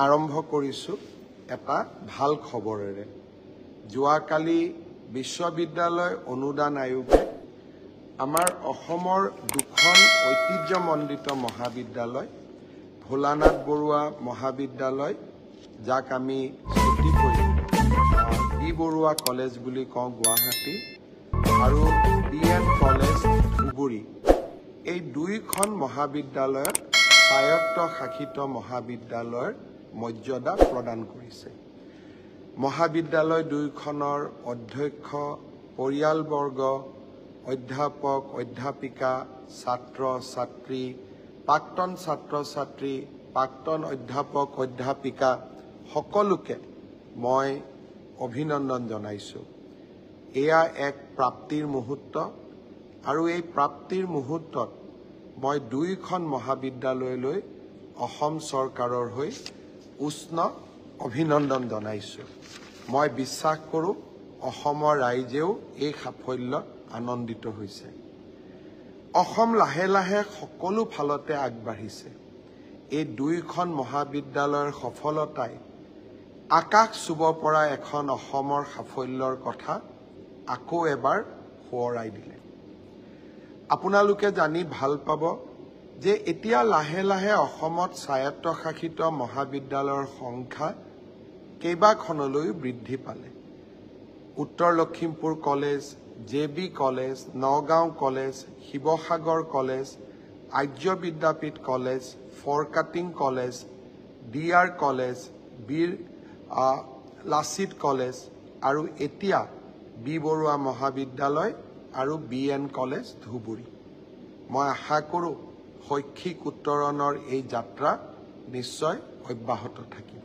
আৰম্ভ কৰিছোঁ এটা ভাল খবৰেৰে। যোৱাকালি বিশ্ববিদ্যালয় অনুদান আয়োগে আমাৰ অসমৰ দুখন ঐতিহ্যমণ্ডিত মহাবিদ্যালয় ভোলানাথ বৰুৱা মহাবিদ্যালয়, যাক আমি ছুটি কৰি বি বৰুৱা কলেজ বুলি কওঁ গুৱাহাটী, আৰু BN কলেজ ধুবুৰী, এই দুইখন মহাবিদ্যালয়ত স্বায়ত্তশাসিত মহাবিদ্যালয়ৰ মৰ্যাদা প্ৰদান কৰিছে। মহাবিদ্যালয় দুইখনৰ অধ্যক্ষ, পৰিয়ালবৰ্গ, অধ্যাপক, অধ্যাপিকা, ছাত্ৰ ছাত্ৰী, প্ৰাক্তন ছাত্ৰ ছাত্ৰী, প্ৰাক্তন অধ্যাপক, অধ্যাপিকা সকলোকে মই অভিনন্দন জনাইছোঁ। এয়া এক প্ৰাপ্তিৰ মুহূৰ্ত, আৰু এই প্ৰাপ্তিৰ মুহূৰ্তত মই দুইখন মহাবিদ্যালয়লৈ অসম চৰকাৰৰ হৈ উষ্ণ অভিনন্দন জনাইছোঁ। মই বিশ্বাস কৰোঁ অসমৰ ৰাইজেও এই সাফল্যত আনন্দিত হৈছে। অসম লাহে লাহে সকলো ফালতে আগবাঢ়িছে। এই দুইখন মহাবিদ্যালয়ৰ সফলতাই আকাশ চুব পৰা এখন অসমৰ সাফল্যৰ কথা আকৌ এবাৰ সোঁৱৰাই দিলে। আপোনালোকে জানি ভাল পাব যে এতিয়া লাহে লাহে অসমত স্বায়ত্তশাসিত মহাবিদ্যালয়ৰ সংখ্যা কেইবাখনলৈ বৃদ্ধি পালে। Uttar Lakhimpur college, JB college, Nagaon college, Sivasagar college, Arya Vidyapeeth college, Furkating college, DR college, Bir Lachit college, আৰু এতিয়া বি বৰুৱা মহাবিদ্যালয় আৰু BN কলেজ ধুবুৰী। মই আশা কৰোঁ শৈক্ষিক উত্তৰণৰ এই যাত্ৰা নিশ্চয় অব্যাহত থাকিব।